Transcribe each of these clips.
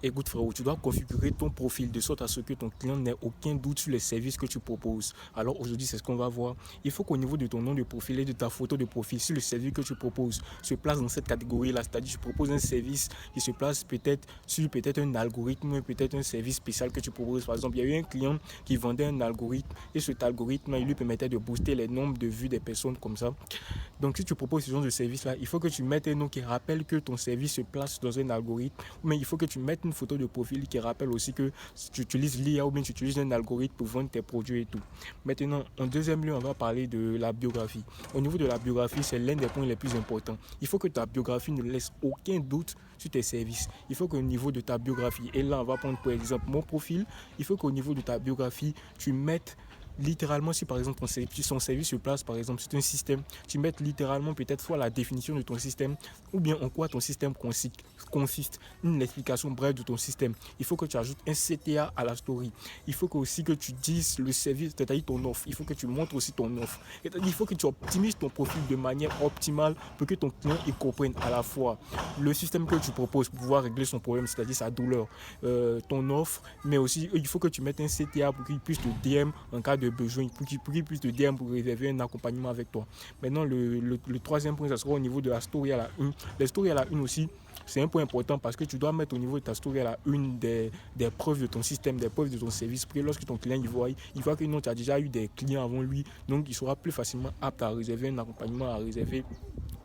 Écoute frérot, tu dois configurer ton profil de sorte à ce que ton client n'ait aucun doute sur les services que tu proposes. Alors aujourd'hui, c'est ce qu'on va voir. Il faut qu'au niveau de ton nom de profil et de ta photo de profil, si le service que tu proposes se place dans cette catégorie-là, c'est-à-dire tu proposes un service qui se place peut-être sur peut-être un algorithme, peut-être un service spécial que tu proposes. Par exemple, il y a eu un client qui vendait un algorithme et cet algorithme, il lui permettait de booster les nombres de vues des personnes comme ça. Donc si tu proposes ce genre de service-là, il faut que tu mettes un nom qui rappelle que ton service se place dans un algorithme, mais il faut que tu mettes une photo de profil qui rappelle aussi que tu utilises l'IA ou bien tu utilises un algorithme pour vendre tes produits et tout. Maintenant, en deuxième lieu, on va parler de la biographie. Au niveau de la biographie, c'est l'un des points les plus importants. Il faut que ta biographie ne laisse aucun doute sur tes services. Il faut qu'au niveau de ta biographie, et là on va prendre pour exemple mon profil, il faut qu'au niveau de ta biographie, tu mettes littéralement, si par exemple son service se place par exemple sur un système, tu mets littéralement peut-être soit la définition de ton système ou bien en quoi ton système consiste, une explication brève de ton système. Il faut que tu ajoutes un CTA à la story. Il faut que aussi que tu dises le service, c'est-à-dire ton offre. Il faut que tu montres aussi ton offre. Il faut que tu optimises ton profil de manière optimale pour que ton client il comprenne à la fois le système que tu proposes pour pouvoir régler son problème, c'est-à-dire sa douleur, ton offre, mais aussi il faut que tu mettes un CTA pour qu'il puisse te DM en cas de besoin, pour qu'il puisse te DM pour réserver un accompagnement avec toi. Maintenant, le troisième point, ça sera au niveau de la story à la une. Les stories à la une aussi, c'est un point important parce que tu dois mettre au niveau de ta story à la une des preuves de ton système, des preuves de ton service. Pour que lorsque ton client il voit que non, tu as déjà eu des clients avant lui, donc il sera plus facilement apte à réserver un accompagnement, à réserver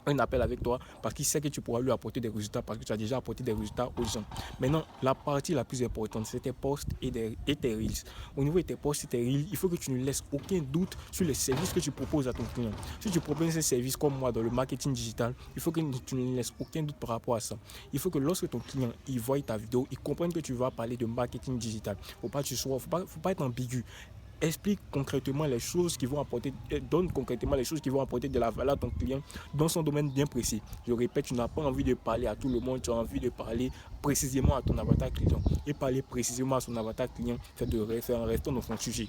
un appel avec toi parce qu'il sait que tu pourras lui apporter des résultats parce que tu as déjà apporté des résultats aux gens. Maintenant, la partie la plus importante, c'est tes posts et tes reels. Au niveau de tes posts et tes reels, il faut que tu ne laisses aucun doute sur les services que tu proposes à ton client. Si tu proposes un service comme moi dans le marketing digital, il faut que tu ne laisses aucun doute par rapport à ça. Il faut que lorsque ton client il voit ta vidéo, il comprenne que tu vas parler de marketing digital. Faut pas être ambigu. Explique concrètement les choses qui vont apporter, donne concrètement les choses qui vont apporter de la valeur à ton client dans son domaine bien précis. Je répète, tu n'as pas envie de parler à tout le monde, tu as envie de parler précisément à ton avatar client. Et parler précisément à son avatar client, c'est de rester en restant dans son sujet.